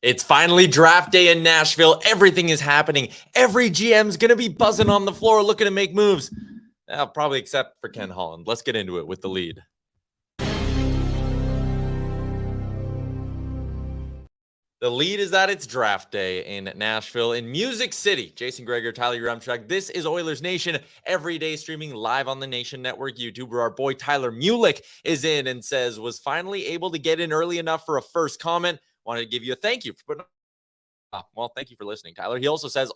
It's finally draft day in Nashville. Everything is happening. Every GM's going to be buzzing on the floor looking to make moves. Probably except for Ken Holland. Let's get into it with the lead. The lead is that it's draft day in Nashville, in Music City. Jason Gregor, Tyler Yaremchuk. This is Oilers Nation Everyday, streaming live on the Nation Network YouTube, where our boy Tyler Mulick is in and says, was finally able to get in early enough for a first comment. Wanted to give you a thank you for putting well, thank you for listening, Tyler. He also says,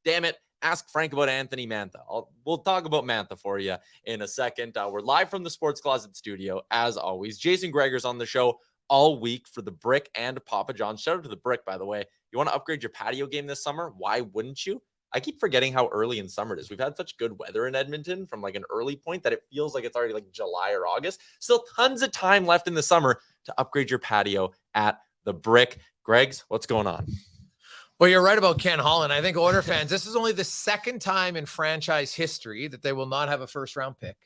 damn it, ask Frank about Anthony Mantha. We'll talk about Mantha for you in a second. We're live from the Sports Closet studio, as always. Jason Gregor's on the show all week for the Brick and Papa John. Shout out to the Brick, by the way. You want to upgrade your patio game this summer? Why wouldn't you? I keep forgetting how early in summer it is. We've had such good weather in Edmonton from like an early point that it feels like it's already like July or August. Still tons of time left in the summer to upgrade your patio at the Brick. Gregs, what's going on? Well, you're right about Ken Holland. I think Oiler fans, this is only the second time in franchise history that they will not have a first-round pick.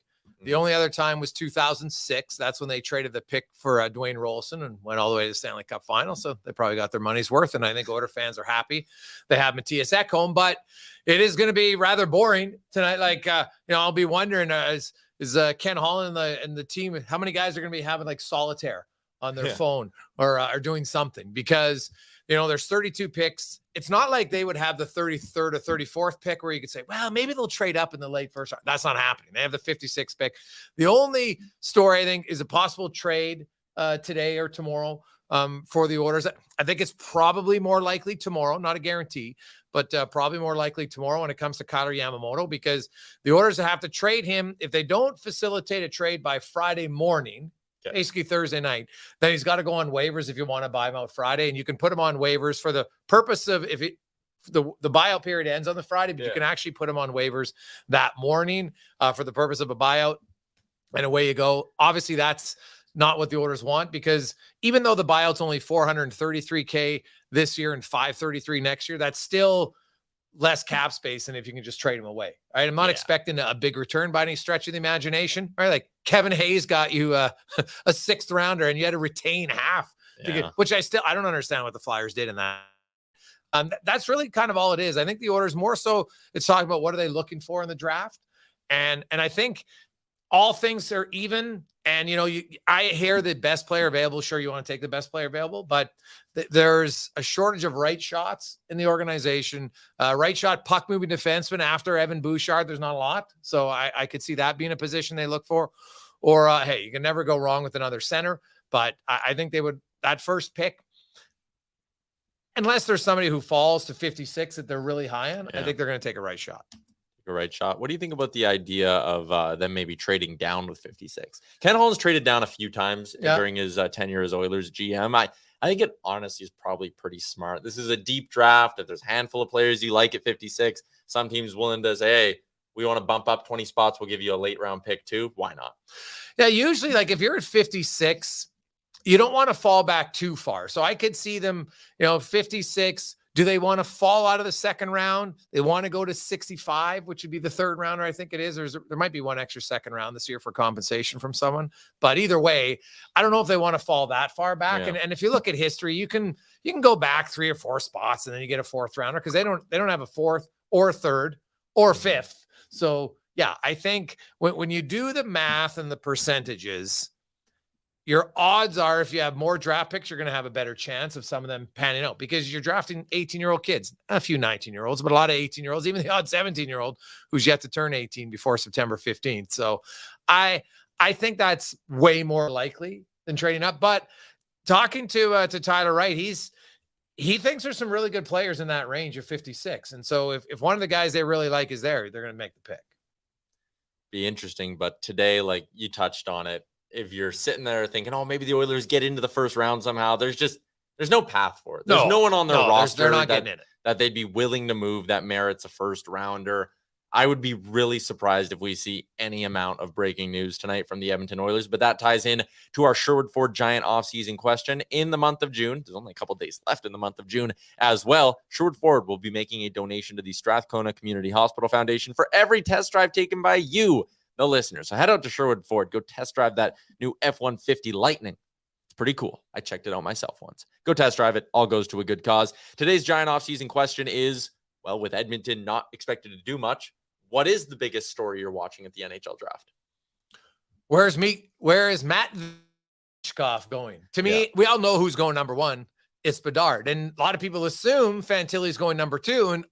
The only other time was 2006. That's when they traded the pick for Dwayne Rolson and went all the way to the Stanley Cup final. So they probably got their money's worth. And I think Oiler fans are happy they have Matthias Ekholm. But it is going to be rather boring tonight. Like, I'll be wondering, is Ken Holland and the team, how many guys are going to be having like solitaire on their phone or are doing something? Because, there's 32 picks. It's not like they would have the 33rd or 34th pick where you could say, well, maybe they'll trade up in the late first round. That's not happening. They have the 56th pick. The only story, I think, is a possible trade today or tomorrow for the Oilers. I think it's probably more likely tomorrow, not a guarantee, but probably more likely tomorrow when it comes to Kailer Yamamoto, because the Oilers have to trade him. If they don't facilitate a trade by Friday morning, basically Thursday night, then he's got to go on waivers if you want to buy him out Friday, and you can put him on waivers for the purpose of the buyout period ends on the Friday, but you can actually put him on waivers that morning for the purpose of a buyout, and away you go. Obviously, that's not what the Oilers want, because even though the buyout's only $433K this year and $533 next year, that's still less cap space than if you can just trade him away. Right? I'm not expecting a big return by any stretch of the imagination. Right? Like Kevin Hayes got you a sixth rounder and you had to retain half, to get, which I don't understand what the Flyers did in that. That's really kind of all it is. I think the Oilers more so it's talking about what are they looking for in the draft. And I think all things are even. And, I hear the best player available. Sure, you want to take the best player available, but there's a shortage of right shots in the organization. Right shot, puck moving defenseman after Evan Bouchard, there's not a lot. So I could see that being a position they look for. Or, hey, you can never go wrong with another center. But I think they would, that first pick, unless there's somebody who falls to 56 that they're really high on, I think they're going to take a right shot. A right shot. What do you think about the idea of them maybe trading down with 56? Ken Holland's traded down a few times during his tenure as Oilers GM. I think it honestly is probably pretty smart. This is a deep draft. If there's a handful of players you like at 56, some teams willing to say, hey, we want to bump up 20 spots. We'll give you a late round pick too. Why not? Yeah, usually like if you're at 56, you don't want to fall back too far. So I could see them, 56. Do they want to fall out of the second round? They want to go to 65, which would be the third rounder, I think it is. There might be one extra second round this year for compensation from someone. But either way, I don't know if they want to fall that far back. And if you look at history, you can go back 3 or 4 spots and then you get a fourth rounder, because they don't have a fourth or third or fifth. So yeah, I think when you do the math and the percentages, your odds are if you have more draft picks, you're going to have a better chance of some of them panning out, because you're drafting 18-year-old kids, a few 19-year-olds, but a lot of 18-year-olds, even the odd 17-year-old who's yet to turn 18 before September 15th. So I think that's way more likely than trading up. But talking to Tyler Wright, he thinks there's some really good players in that range of 56. And so if one of the guys they really like is there, they're going to make the pick. Be interesting. But today, like you touched on it, if you're sitting there thinking, oh, maybe the Oilers get into the first round somehow, there's no path for it. There's no one on their roster they're not getting in it, that they'd be willing to move that merits a first rounder. I would be really surprised if we see any amount of breaking news tonight from the Edmonton Oilers, but that ties in to our Sherwood Ford Giant offseason question in the month of June. There's only a couple days left in the month of June as well. Sherwood Ford will be making a donation to the Strathcona Community Hospital Foundation for every test drive taken by you, the listeners. So head out to Sherwood Ford, go test drive that new F-150 Lightning pretty cool. I checked it out myself once. Go test drive it. All goes to a good cause. Today's giant offseason question is, well, with Edmonton not expected to do much, what is the biggest story you're watching at the NHL draft? Where is Matt Michkov going? To me, we all know who's going number one. It's Bedard. And a lot of people assume Fantilli's going number two, and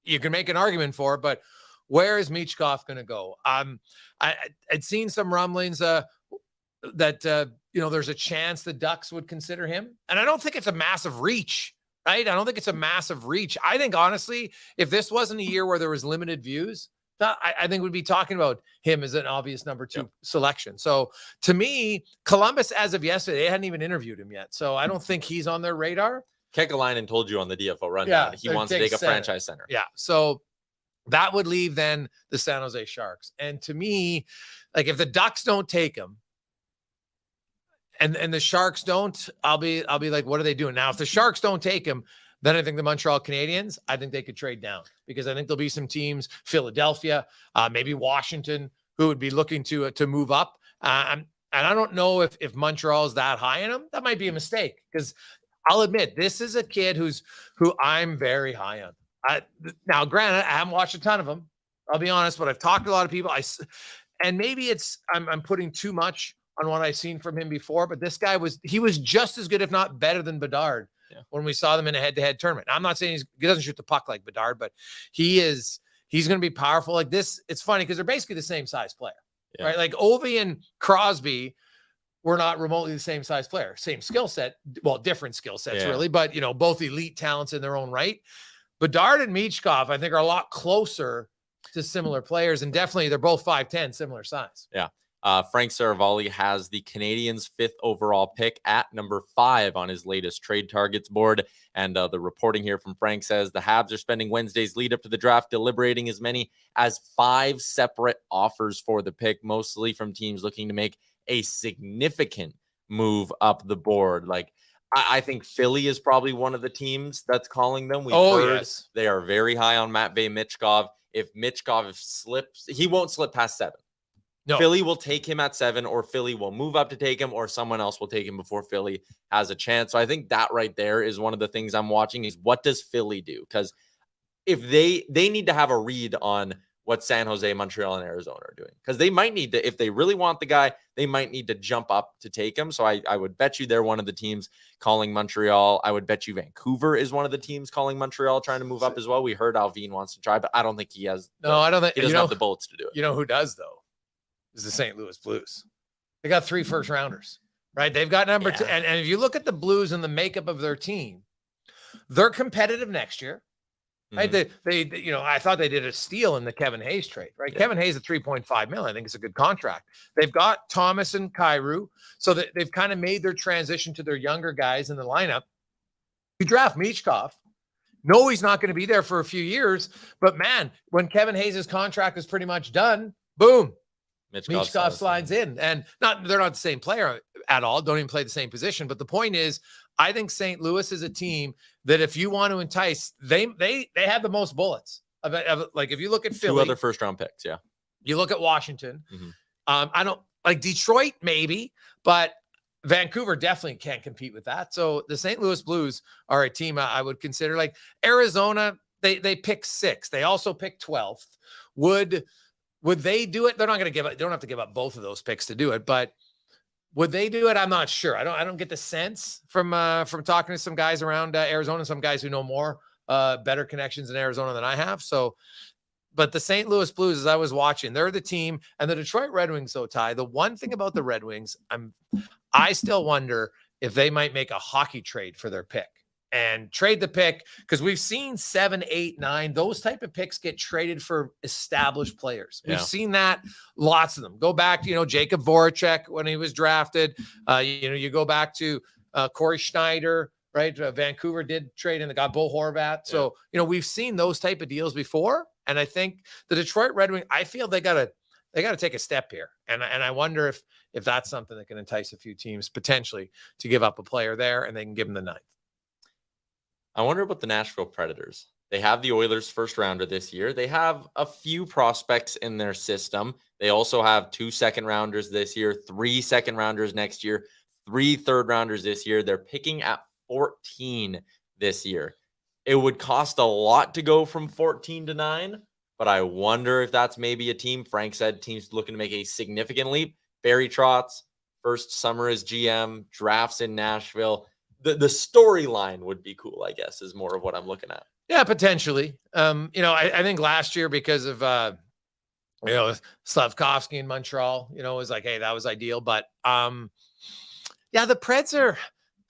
you can make an argument for it, but where is Michkov going to go? I'd seen some rumblings that there's a chance the Ducks would consider him. And I don't think it's a massive reach, right? I don't think it's a massive reach. I think, honestly, if this wasn't a year where there was limited views, I think we'd be talking about him as an obvious number two selection. So to me, Columbus, as of yesterday, they hadn't even interviewed him yet. So I don't think he's on their radar. Kekalainen told you on the DFO rundown, he wants to take a franchise center. Yeah. So that would leave then the San Jose Sharks. And to me, like, if the Ducks don't take him and the Sharks don't, I'll be like, what are they doing? Now, if the Sharks don't take him, then I think the Montreal Canadiens, I think they could trade down, because I think there'll be some teams, Philadelphia, maybe Washington, who would be looking to move up. And I don't know if Montreal is that high in him. That might be a mistake, because I'll admit, this is a kid who I'm very high on. Now, granted, I haven't watched a ton of them, I'll be honest, but I've talked to a lot of people. And maybe I'm putting too much on what I've seen from him before, but this guy was just as good, if not better, than Bedard when we saw them in a head-to-head tournament. I'm not saying he doesn't shoot the puck like Bedard, but he's going to be powerful like this. It's funny because they're basically the same size player, right? Like Ovi and Crosby were not remotely the same size player, same skill set, well, different skill sets really, but both elite talents in their own right. Bedard and Michkov, I think, are a lot closer to similar players, and definitely they're both 5'10", similar size. Yeah. Frank Saravalli has the Canadiens' 5th overall pick at number 5 on his latest trade targets board. And the reporting here from Frank says the Habs are spending Wednesday's lead up to the draft deliberating as many as 5 separate offers for the pick, mostly from teams looking to make a significant move up the board. Like, I think Philly is probably one of the teams that's calling them. We've heard they are very high on Matvei Michkov. If Michkov slips, he won't slip past 7. No. Philly will take him at 7, or Philly will move up to take him, or someone else will take him before Philly has a chance. So I think that right there is one of the things I'm watching, is what does Philly do? Because if they need to have a read on what San Jose, Montreal, and Arizona are doing, because they might need to, if they really want the guy, they might need to jump up to take him. So I would bet you they're one of the teams calling Montreal. I would bet you Vancouver is one of the teams calling Montreal, trying to move up as well. We heard Alvin wants to try, but I don't think he has. I don't think he doesn't have the bullets to do it. You know who does, though? Is the St. Louis Blues. They got 3 first-rounders, right? They've got number 2. And if you look at the Blues and the makeup of their team, they're competitive next year, right? They I thought they did a steal in the Kevin Hayes trade, right? Kevin Hayes at $3.5 million. I think it's a good contract. They've got Thomas and Kyrou, so that they've kind of made their transition to their younger guys in the lineup. You draft Michkov. No, he's not going to be there for a few years, but man, when Kevin Hayes' contract is pretty much done, boom, Michkov slides in. And they're not the same player at all, don't even play the same position. But the point is, I think St. Louis is a team that if you want to entice, they have the most bullets. Like, if you look at Philly, 2 other first-round picks, you look at Washington. I don't like Detroit, maybe, but Vancouver definitely can't compete with that. So the St. Louis Blues are a team I would consider. Like Arizona, they pick 6th. They also pick 12th. Would they do it? They're not going to give up. They don't have to give up both of those picks to do it, but would they do it? I'm not sure. I don't get the sense from talking to some guys around Arizona, some guys who know more, better connections in Arizona than I have. So, but the St. Louis Blues, as I was watching, they're the team, and the Detroit Red Wings, so Ty, the one thing about the Red Wings, I still wonder if they might make a hockey trade for their pick and trade the pick, because we've seen 7, 8, 9, those type of picks get traded for established players. We've seen that, lots of them. Go back to, Jacob Voracek when he was drafted. You go back to Corey Schneider, right? Vancouver did trade and they got Bo Horvat. So, we've seen those type of deals before. And I think the Detroit Red Wings, I feel they got to take a step here. And I wonder if that's something that can entice a few teams potentially to give up a player there, and they can give them the 9th. I wonder about the Nashville Predators. They have the Oilers' first rounder this year. They have a few prospects in their system. They also have 2 second rounders this year, 3 second rounders next year, 3 third-rounders this year. They're picking at 14 this year. It would cost a lot to go from 14 to 9, but I wonder if that's maybe a team. Frank said teams looking to make a significant leap. Barry Trotz, first summer as GM, drafts in Nashville. The storyline would be cool, I guess, is more of what I'm looking at. Yeah, potentially. I think last year because of Slavkovsky in Montreal, it was like, hey, that was ideal. But the Preds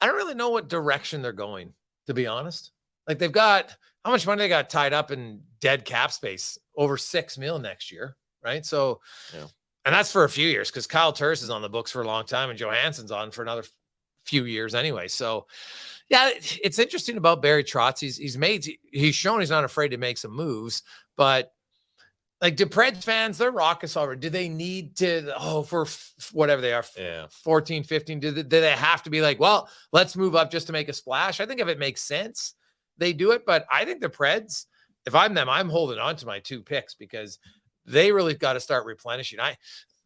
I don't really know what direction they're going, to be honest. Like they've got how much money they got tied up in dead cap space, over $6 million next year, right? So, and that's for a few years because Kyle Turris is on the books for a long time and Johansson's on for another few years anyway. So, yeah, it's interesting about Barry Trotz. He's shown he's not afraid to make some moves, but like do Preds fans, they're raucous already. Do they need to, for whatever they are, 14, 15, do they have to be like, well, let's move up just to make a splash? I think if it makes sense, they do it. But I think the Preds, if I'm them, I'm holding on to my 2 picks because they really got to start replenishing.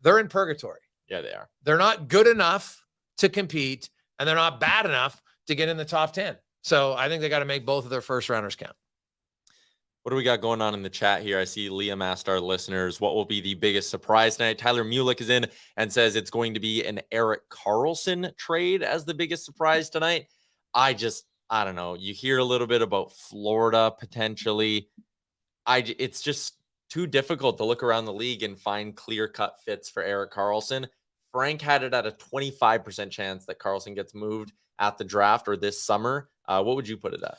They're in purgatory. Yeah, they are. They're not good enough to compete, and they're not bad enough to get in the top 10. So I think they got to make both of their first rounders count. What do we got going on in the chat here? I see Liam asked our listeners, what will be the biggest surprise tonight? Tyler Mulick is in and says it's going to be an Erik Karlsson trade as the biggest surprise tonight. I don't know. You hear a little bit about Florida potentially. It's just too difficult to look around the league and find clear-cut fits for Erik Karlsson. Frank had it at a 25% chance that Karlsson gets moved at the draft or this summer. What would you put it at?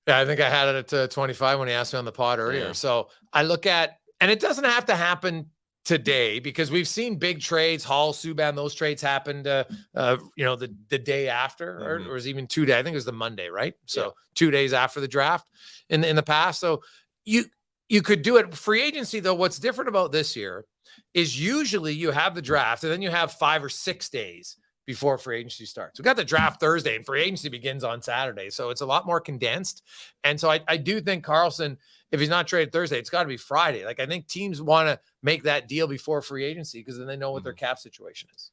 Yeah, I think I had it at 25 when he asked me on the pod earlier. Yeah. So I look at, and it doesn't have to happen today because we've seen big trades, Hall, Subban, those trades happened, the day after, or it was even 2 days. I think it was the Monday, right? So 2 days after the draft in the past. So you could do it. Free agency, though, what's different about this year is usually you have the draft and then you have 5 or 6 days before free agency starts. We got the draft Thursday and free agency begins on Saturday. So it's a lot more condensed. And so I do think Karlsson, if he's not traded Thursday, it's got to be Friday. Like I think teams want to make that deal before free agency because then they know what their cap situation is.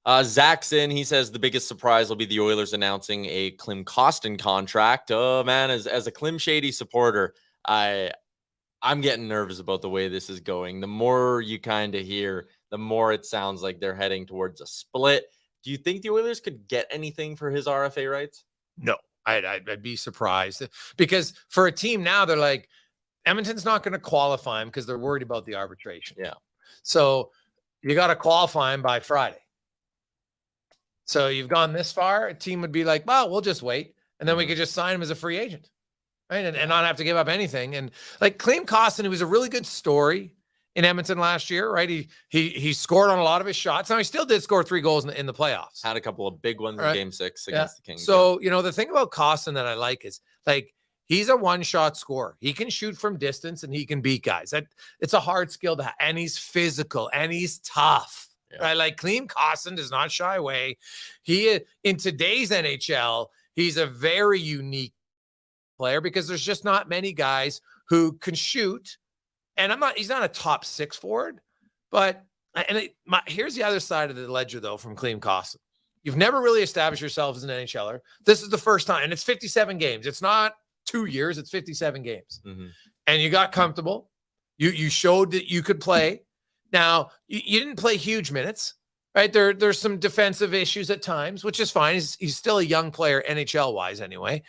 Zachson, he says the biggest surprise will be the Oilers announcing a Klim Kostin contract. Oh man, as a Klim Shady supporter, I'm getting nervous about the way this is going. The more you kind of hear, the more it sounds like they're heading towards a split. Do you think the Oilers could get anything for his RFA rights? No, I'd be surprised because for a team now, they're like, Edmonton's not going to qualify him because they're worried about the arbitration. Yeah. So you got to qualify him by Friday. So you've gone this far, a team would be like, well, we'll just wait. And then we could just sign him as a free agent. Right. And not have to give up anything. And like Klim Kostin, it was a really good story in Edmonton last year, right? He scored on a lot of his shots. Now he still did score 3 goals in the playoffs. Had a couple of big ones in Game 6 against the Kings. So, the thing about Costen that I like is like he's a one-shot scorer. He can shoot from distance and he can beat guys. It's a hard skill to have. And he's physical and he's tough. Yeah. Right? Like Klim Kostin does not shy away. In today's NHL, he's a very unique player because there's just not many guys who can shoot. And he's not a top 6 forward, but here's the other side of the ledger though, from Klim Kostin. You've never really established yourself as an NHLer. This is the first time, and it's 57 games. It's not 2 years, it's 57 games. And you got comfortable. You showed that you could play. Now you didn't play huge minutes, right? There's some defensive issues at times, which is fine. He's still a young player, NHL wise anyway.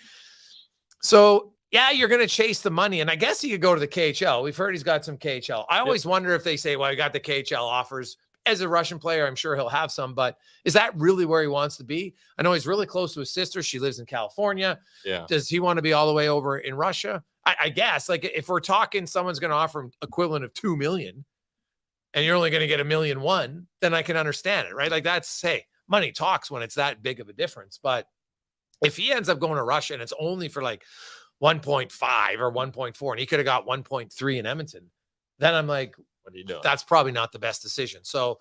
So yeah, you're going to chase the money. And I guess he could go to the KHL. We've heard he's got some KHL. I always wonder if they say, well, I got the KHL offers. As a Russian player, I'm sure he'll have some, but is that really where he wants to be? I know he's really close to his sister. She lives in California. Yeah. Does he want to be all the way over in Russia? I guess, like, if we're talking someone's going to offer him equivalent of $2 million and you're only going to get $1.1 million, then I can understand it, right? Like money talks when it's that big of a difference. But if he ends up going to Russia and it's only for like 1.5 or 1.4, and he could have got 1.3 in Edmonton, then I'm like, what are you doing? That's probably not the best decision. So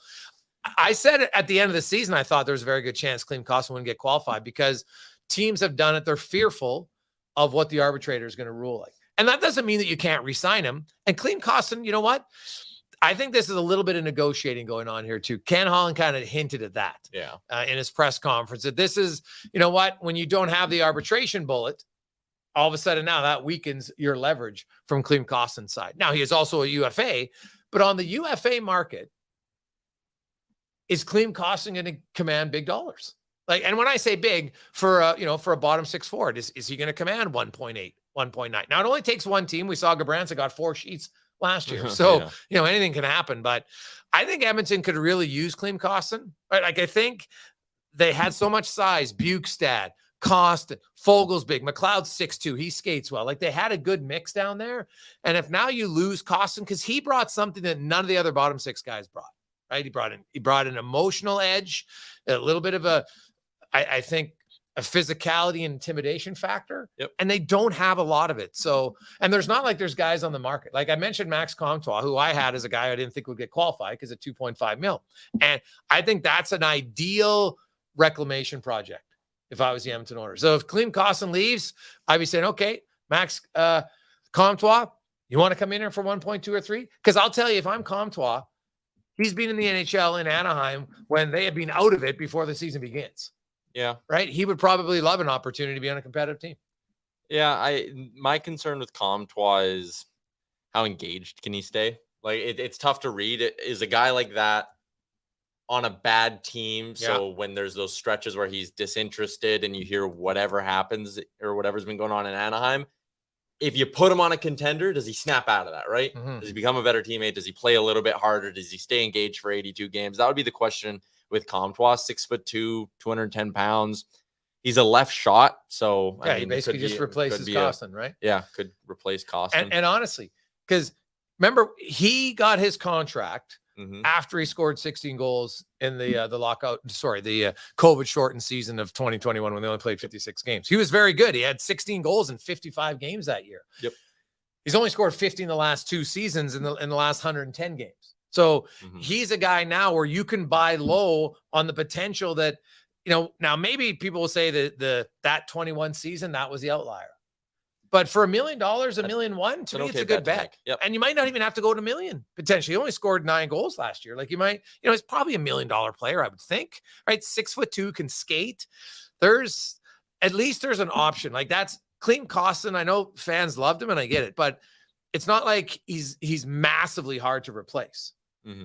I said at the end of the season, I thought there was a very good chance Klim Kostin wouldn't get qualified because teams have done it. They're fearful of what the arbitrator is going to rule like. And that doesn't mean that you can't re-sign him. And Klim Kostin, you know what? I think this is a little bit of negotiating going on here too. Ken Holland kind of hinted at that in his press conference, that this is, you know what, when you don't have the arbitration bullet, all of a sudden now that weakens your leverage from Klim Kostin's side. Now he is also a UFA, but on the UFA market, is Klim Kostin going to command big dollars? Like, and when I say big, for a bottom six forward, is he going to command 1.8, 1.9? Now it only takes one team. We saw Gabranza got 4 sheets last year, so anything can happen. But I think Edmonton could really use Klim Kostin. Right? Like, I think they had so much size. Bukestad, Costen, Fogle's big, McLeod's 6'2", he skates well. Like, they had a good mix down there. And if now you lose Costen, because he brought something that none of the other bottom six guys brought. Right? He brought an emotional edge, a little bit of I think a physicality and intimidation factor. And they don't have a lot of it. So, and there's not like there's guys on the market. Like I mentioned, Max Comtois, who I had as a guy I didn't think would get qualified because of 2.5 mil. And I think that's an ideal reclamation project if I was the Edmonton Oilers. So if Klim Kostin leaves, I'd be saying, okay, Max Comtois, you want to come in here for 1.2 or 3? Because I'll tell you, if I'm Comtois, he's been in the NHL in Anaheim when they had been out of it before the season begins. Yeah. Right. He would probably love an opportunity to be on a competitive team. Yeah. My concern with Comtois is how engaged can he stay? Like, it's tough to read. Is a guy like that on a bad team? So when there's those stretches where he's disinterested and you hear whatever happens or whatever's been going on in Anaheim, if you put him on a contender, does he snap out of that? Right. Does he become a better teammate? Does he play a little bit harder? Does he stay engaged for 82 games? That would be the question with Comtois. 6'2", 210 pounds. He's a left shot. So yeah, he basically just replaces Costen, right? Yeah. Could replace Costen. And honestly, because remember, he got his contract after he scored 16 goals in the COVID shortened season of 2021 when they only played 56 games. He was very good. He had 16 goals in 55 games that year. He's only scored 50 in the last 2 seasons in the last 110 games. So he's a guy now where you can buy low on the potential that, now maybe people will say that 21 season, that was the outlier. But for $1 million, $1.1 million, to me, it's a good bet. And you might not even have to go to $1 million potentially. He only scored 9 goals last year. Like, you might, he's probably $1 million player, I would think. Right, 6'2", can skate. There's an option. Like, that's Klim Kostin. I know fans loved him, and I get it, but it's not like he's massively hard to replace.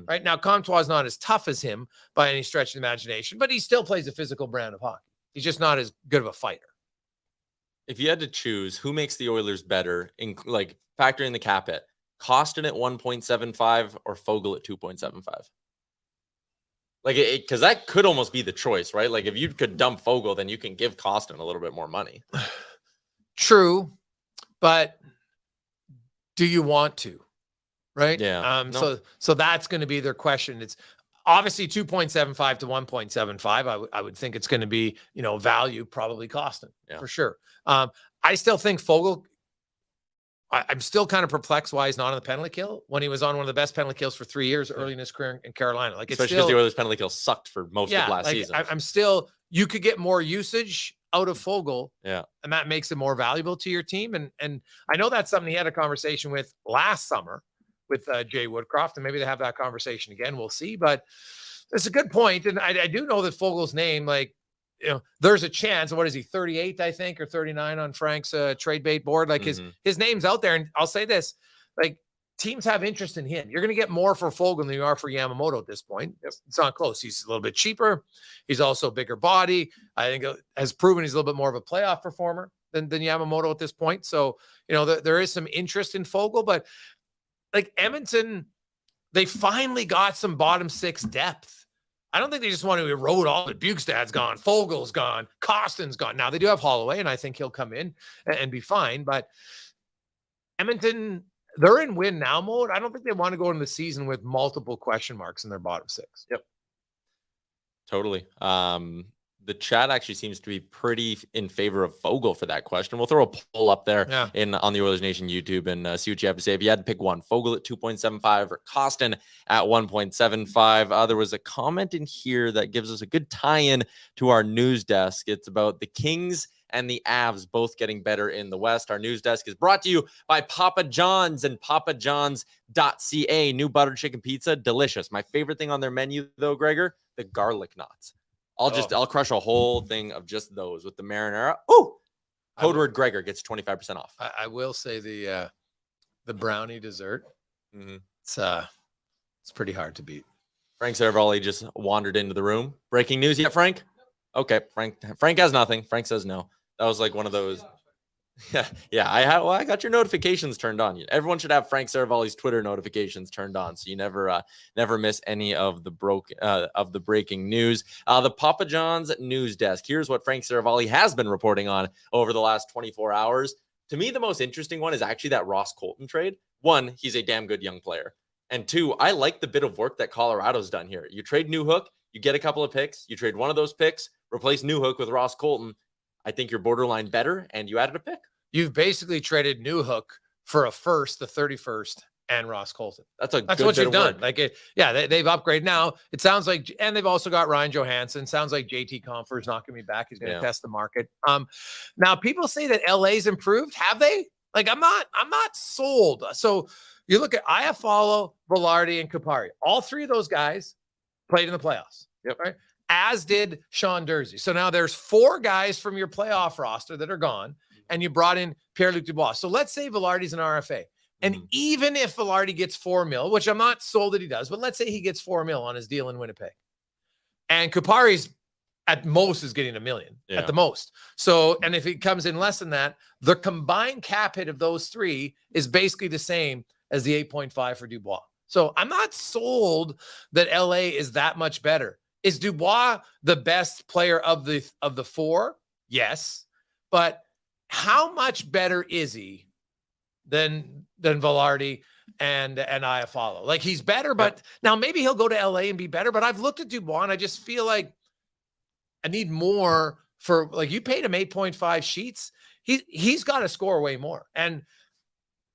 Right now, Comtois is not as tough as him by any stretch of the imagination, but he still plays a physical brand of hockey. He's just not as good of a fighter. If you had to choose who makes the Oilers better, in like factoring the cap hit, Costen at 1.75 or Fogle at 2.75? Like, because that could almost be the choice, right? Like, if you could dump Fogle, then you can give Costen a little bit more money. True, but do you want to? Right? Yeah. So that's going to be their question. It's obviously 2.75 to 1.75. I would think it's going to be, value probably Costen for sure. I still think Fogle, I'm still kind of perplexed why he's not on the penalty kill when he was on one of the best penalty kills for 3 years early in his career in Carolina. Like, especially because the Oilers penalty kill sucked for most of last season. I'm still, you could get more usage out of Fogle. And that makes it more valuable to your team. And I know that's something he had a conversation with last summer with Jay Woodcroft, and maybe they have that conversation again. We'll see, but it's a good point. And I do know that Fogle's name, like, there's a chance. What is he, 38, I think, or 39 on Frank's trade bait board? Like, his name's out there. And I'll say this, like, teams have interest in him. You're going to get more for Fogle than you are for Yamamoto at this point. It's not close. He's a little bit cheaper. He's also a bigger body. I think has proven he's a little bit more of a playoff performer than Yamamoto at this point. So, there is some interest in Fogle, but like Edmonton, they finally got some bottom 6 depth. I don't think they just want to erode all of it. Bukestad's gone. Fogle's gone. Costen's gone. Now, they do have Holloway, and I think he'll come in and be fine. But Edmonton, they're in win now mode. I don't think they want to go into the season with multiple question marks in their bottom 6. Totally. The chat actually seems to be pretty in favor of Fogle for that question. We'll throw a poll up there on the Oilers Nation YouTube and see what you have to say. If you had to pick one, Fogle at 2.75 or Costen at 1.75. There was a comment in here that gives us a good tie-in to our news desk. It's about the Kings and the Avs both getting better in the West. Our news desk is brought to you by Papa John's and papajohns.ca. New butter chicken pizza, delicious. My favorite thing on their menu, though, Gregor, the garlic knots. I'll crush a whole thing of just those with the marinara. Ooh, code word Gregor gets 25% off. I will say the brownie dessert. It's pretty hard to beat. Frank Saravalli just wandered into the room. Breaking news yet, Frank? Okay, Frank has nothing. Frank says no. That was like one of those. Yeah. I got your notifications turned on. Everyone should have Frank Saravalli's Twitter notifications turned on, so you never miss any of the breaking news. The Papa John's news desk. Here's what Frank Saravalli has been reporting on over the last 24 hours. To me, the most interesting one is actually that Ross Colton trade. One, he's a damn good young player, and two, I like the bit of work that Colorado's done here. You trade Newhook, you get a couple of picks, you trade one of those picks, replace Newhook with Ross Colton. I think you're borderline better, and you added a pick. You've basically traded Newhook for a first, the 31st, and Ross Colton. That's what you've done. Like, they've upgraded now. It sounds like, and they've also got Ryan Johansson. Sounds like JT Compher is not going to be back. He's going to test the market. Now people say that LA's improved. Have they? Like, I'm not sold. So you look at Iafallo, Velarde, and Kupari. All three of those guys played in the playoffs. Yep. Right. As did Sean Durzi. So now there's 4 guys from your playoff roster that are gone, and you brought in Pierre Luc-Dubois. So let's say Velarde's an RFA. And even if Velarde gets $4 million, which I'm not sold that he does, but let's say he gets $4 million on his deal in Winnipeg, and Kupari's at most is getting $1 million at the most. So, and if it comes in less than that, the combined cap hit of those 3 is basically the same as the 8.5 for Dubois. So I'm not sold that LA is that much better. Is Dubois the best player of the 4? Yes. But how much better is he than Velarde and Iafallo? Like, he's better, but now maybe he'll go to LA and be better. But I've looked at Dubois and I just feel like I need more for, like, you paid him 8.5 sheets. He's got to score way more. And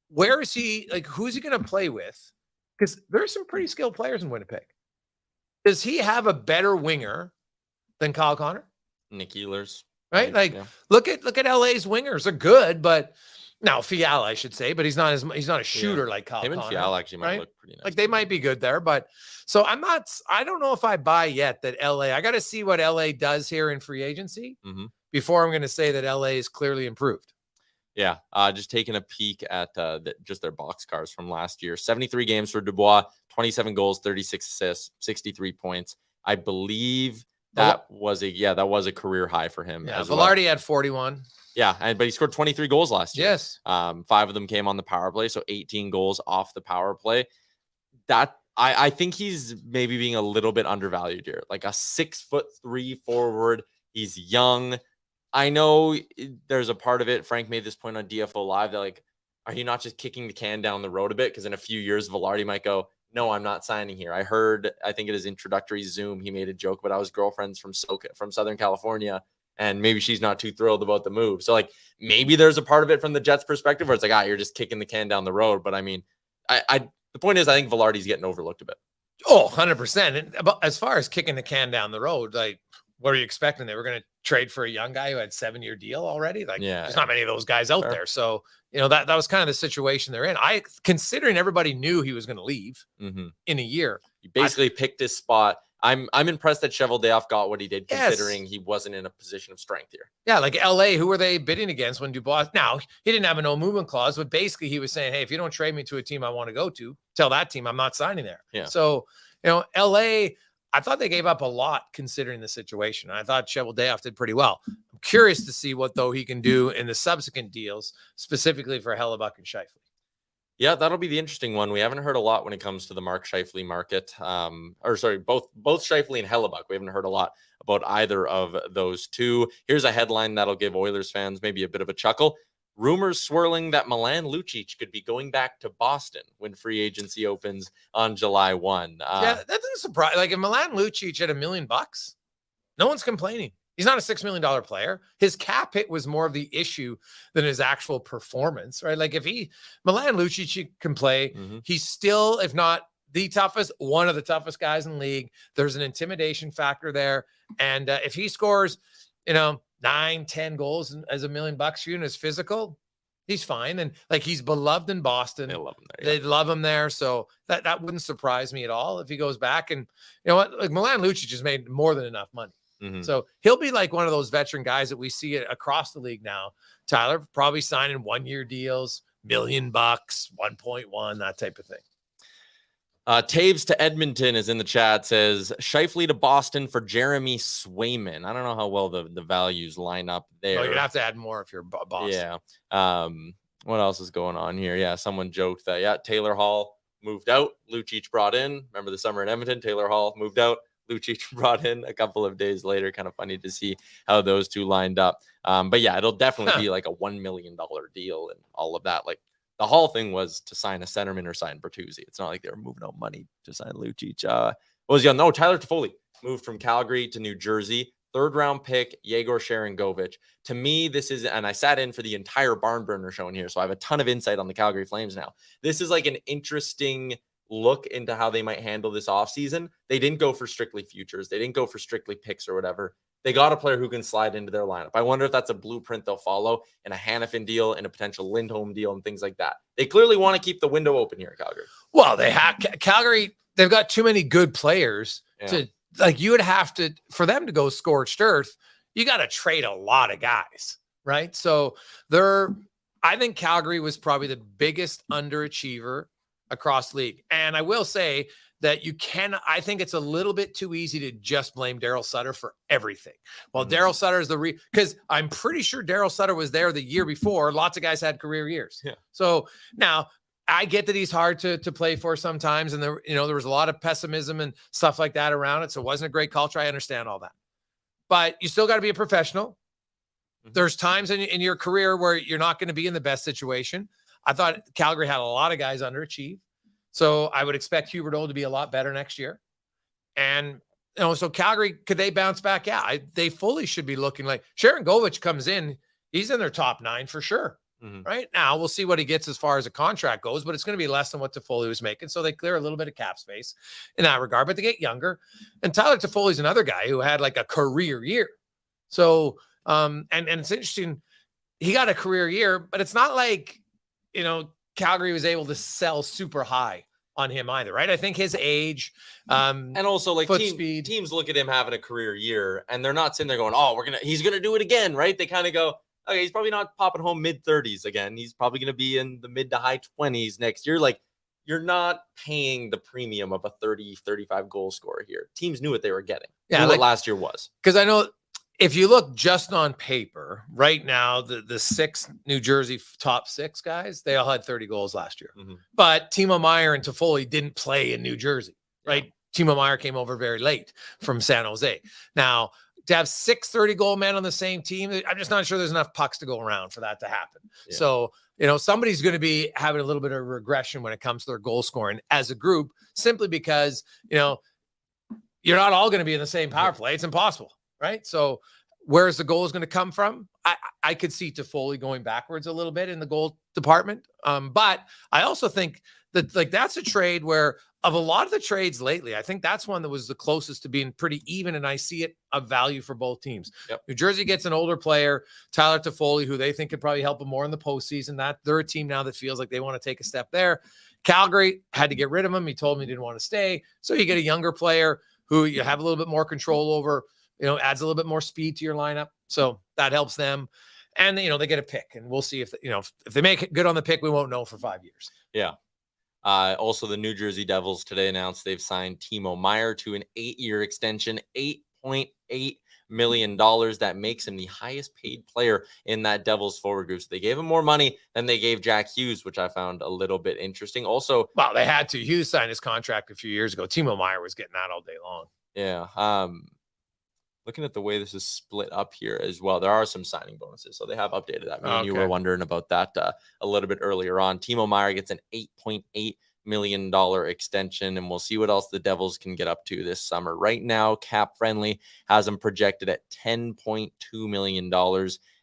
where is he? Like, who's he going to play with? Because there's some pretty skilled players in Winnipeg. Does he have a better winger than Kyle Connor? Nick Ehlers. Right? Like, look at LA's wingers. They're good, but now Fiala, I should say, but he's not a shooter like Kyle Connor. Him and Fiala actually might look pretty nice. Like, they might be good there, but so I don't know if I buy yet that I got to see what LA does here in free agency before I'm going to say that LA is clearly improved. Yeah, just taking a peek at just their box cars from last year. 73 games for Dubois, 27 goals, 36 assists, 63 points. I believe that was a career high for him. Yeah, Velarde had 41. Yeah, but he scored 23 goals last year. Yes. 5 of them came on the power play, so 18 goals off the power play. That I think he's maybe being a little bit undervalued here. Like a 6'3" forward. He's young. I know there's a part of it. Frank made this point on DFO Live that, like, are you not just kicking the can down the road a bit? Because in a few years, Velarde might go, no, I'm not signing here. I think at his introductory Zoom, he made a joke about how his girlfriend's from Southern California, and maybe she's not too thrilled about the move. So, like, maybe there's a part of it from the Jets' perspective where it's like, you're just kicking the can down the road. But I mean, the point is, I think Velarde's getting overlooked a bit. Oh, 100%. And as far as kicking the can down the road, like, what are you expecting? They were going to trade for a young guy who had 7-year deal already. Like, there's not many of those guys out there. So, that was kind of the situation they're in. Considering everybody knew he was going to leave in a year. He basically picked his spot. I'm impressed that Cheveldayoff got what he did, considering he wasn't in a position of strength here. Yeah, like LA, who were they bidding against when Dubois? Now, he didn't have a no movement clause, but basically he was saying, hey, if you don't trade me to a team I want to go to, tell that team I'm not signing there. Yeah. So, LA, I thought they gave up a lot considering the situation. I thought Cheveldayoff did pretty well. I'm curious to see what, though, he can do in the subsequent deals, specifically for Hellebuck and Scheifele. Yeah, that'll be the interesting one. We haven't heard a lot when it comes to the Mark Scheifele market. Both Scheifele and Hellebuck. We haven't heard a lot about either of those two. Here's a headline that'll give Oilers fans maybe a bit of a chuckle. Rumors swirling that Milan Lucic could be going back to Boston when free agency opens on July 1. That doesn't surprise. Like, if Milan Lucic at $1 million, no one's complaining. He's not a $6 million player. His cap hit was more of the issue than his actual performance, right? Like if Milan Lucic can play, he's still, if not the toughest, one of the toughest guys in the league. There's an intimidation factor there. And if he scores, 9-10 goals as $1 million for you and is physical, he's fine. And like he's beloved in Boston. They love him there. They love him there. So that wouldn't surprise me at all if he goes back. And you know what? Like Milan Lucic has made more than enough money. So he'll be like one of those veteran guys that we see across the league now. Tyler, probably signing 1-year deals, $1 million, 1.1, that type of thing. Taves to Edmonton is in the chat, says Scheifele to Boston for Jeremy Swayman. I don't know how well the values line up there. No, you'd have to add more if you're Boston. Yeah. What else is going on here? Yeah, someone joked that, Taylor Hall moved out. Lucic brought in. Remember the summer in Edmonton? Taylor Hall moved out. Lucic brought in a couple of days later. Kind of funny to see how those two lined up. But yeah, it'll definitely be like a $1 million deal and all of that. Like, the Hall thing was to sign a centerman or sign Bertuzzi. It's not like they were moving out money to sign Lucic. What was he on? No, Tyler Toffoli moved from Calgary to New Jersey. 3rd-round pick, Yegor Sharangovich. To me, this is, and I sat in for the entire Barn Burner show in here, so I have a ton of insight on the Calgary Flames now. This is like an interesting look into how they might handle this offseason. They didn't go for strictly futures. They didn't go for strictly picks or whatever. They got a player who can slide into their lineup. I wonder if that's a blueprint they'll follow in a Hanifin deal and a potential Lindholm deal and things like that. They clearly want to keep the window open here in Calgary. Well, they have Calgary. They've got too many good players to like. You would have to, for them to go scorched earth, you got to trade a lot of guys, right? So I think Calgary was probably the biggest underachiever across the league. And I will say that I think it's a little bit too easy to just blame Daryl Sutter for everything. Well, Daryl Sutter is because I'm pretty sure Daryl Sutter was there the year before. Lots of guys had career years. Yeah. So now I get that he's hard to play for sometimes. And there was a lot of pessimism and stuff like that around it. So it wasn't a great culture. I understand all that, but you still got to be a professional. There's times in your career where you're not going to be in the best situation. I thought Calgary had a lot of guys underachieve. So I would expect Huberdeau to be a lot better next year. And, so Calgary, could they bounce back? Yeah, they fully should be looking like Sharangovich comes in. He's in their top 9 for sure. Right now, we'll see what he gets as far as a contract goes, but it's going to be less than what Toffoli was making. So they clear a little bit of cap space in that regard, but they get younger. And Tyler Toffoli's another guy who had like a career year. So, and it's interesting. He got a career year, but it's not like, Calgary was able to sell super high on him either, right? I think his age, and also like teams look at him having a career year, and they're not sitting there going, "Oh, he's gonna do it again," right? They kind of go, "Okay, he's probably not popping home mid-30s again. He's probably gonna be in the mid to high 20s next year." Like, you're not paying the premium of a 30, 35 goal scorer here. Teams knew what they were getting. Yeah, like, what last year was. Because I know. If you look just on paper, right now, the 6 New Jersey top 6 guys, they all had 30 goals last year. But Timo Meier and Toffoli didn't play in New Jersey, right? Yeah. Timo Meier came over very late from San Jose. Now, to have 6 30-goal men on the same team, I'm just not sure there's enough pucks to go around for that to happen. Yeah. So, somebody's going to be having a little bit of regression when it comes to their goal scoring as a group, simply because, you're not all going to be in the same power play. It's impossible. Right. So where's the goal is going to come from? I could see Toffoli going backwards a little bit in the goal department. But I also think that that's a trade where of a lot of the trades lately, I think that's one that was the closest to being pretty even. And I see it of value for both teams. Yep. New Jersey gets an older player, Tyler Toffoli, who they think could probably help them more in the postseason. That they're a team now that feels like they want to take a step there. Calgary had to get rid of him. He told me he didn't want to stay. So you get a younger player who you have a little bit more control over. Adds a little bit more speed to your lineup. So that helps them. And, they get a pick. And we'll see if they make it good on the pick, we won't know for 5 years. Yeah. Also, the New Jersey Devils today announced they've signed Timo Meier to an 8-year extension, $8.8 million. That makes him the highest paid player in that Devils forward group. So they gave him more money than they gave Jack Hughes, which I found a little bit interesting. Also, well, they had to. Hughes signed his contract a few years ago. Timo Meier was getting that all day long. Yeah. Looking at the way this is split up here as well, there are some signing bonuses. So they have updated that. You were wondering about that a little bit earlier on. Timo Meier gets an $8.8 million extension, and we'll see what else the Devils can get up to this summer. Right now, Cap Friendly has them projected at $10.2 million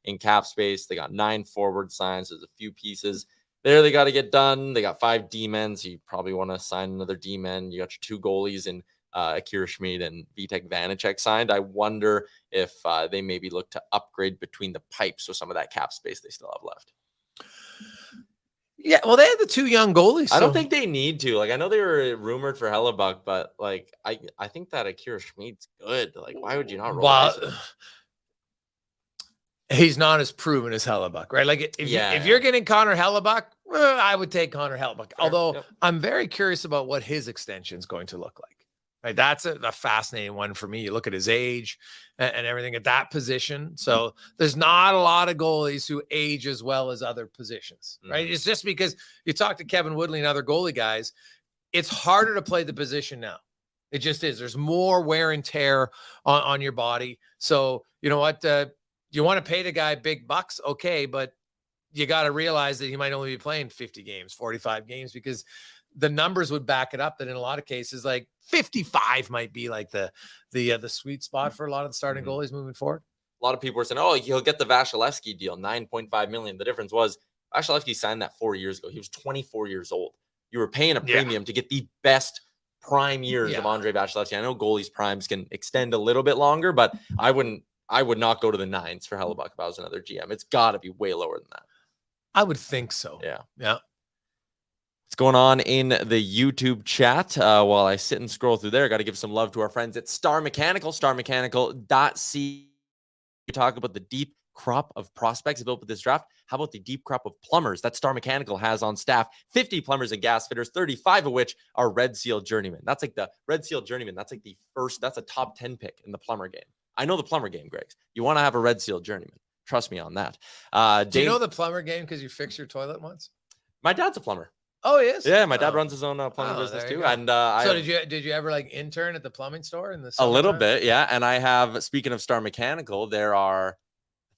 in cap space. They got 9 forward signs. There's a few pieces there they got to get done. They got 5 D-men, so you probably want to sign another D-man. You got your 2 goalies in Akira Schmid and Vitek Vanacek signed. I wonder if they maybe look to upgrade between the pipes with some of that cap space they still have left. Yeah, well, they had the 2 young goalies. I don't think they need to. Like, I know they were rumored for Hellebuck, but like, I think that Akira Schmid's good. Like, why would you not roll? He's not as proven as Hellebuck, right? Like, if you're getting Connor Hellebuck, I would take Connor Hellebuck. Fair. Although I'm very curious about what his extension is going to look like. Right, that's a fascinating one for me. You look at his age and everything at that position. So there's not a lot of goalies who age as well as other positions, right? It's just because you talk to Kevin Woodley and other goalie guys, it's harder to play the position now. It just is. There's more wear and tear on your body. So you know what? You want to pay the guy big bucks, okay, but you got to realize that he might only be playing 50 games, 45 games, because the numbers would back it up that in a lot of cases, like 55 might be like the sweet spot for a lot of the starting goalies moving forward. A lot of people were saying, oh, he'll get the Vasilevsky deal, $9.5 million. The difference was Vasilevsky signed that 4 years ago. He was 24 years old. You were paying a premium to get the best prime years of Andre Vasilevsky. I know goalies' primes can extend a little bit longer, but I would not go to the 9s for Hellebuck if I was another GM. It's got to be way lower than that. I would think so. Yeah. What's going on in the YouTube chat? While I sit and scroll through there, got to give some love to our friends at Star Mechanical, starmechanical.ca. We talk about the deep crop of prospects available with this draft. How about the deep crop of plumbers that Star Mechanical has on staff? 50 plumbers and gas fitters, 35 of which are Red Seal journeymen. That's like the Red Seal journeyman. That's like that's a top 10 pick in the plumber game. I know the plumber game, Greg. You want to have a Red Seal journeyman. Trust me on that. Do you know the plumber game because you fixed your toilet once? My dad's a plumber. Oh, he is? Yeah, my dad runs his own plumbing business too. And so did you ever like intern at the plumbing store in the a little bit, yeah. And I have, speaking of Star Mechanical, I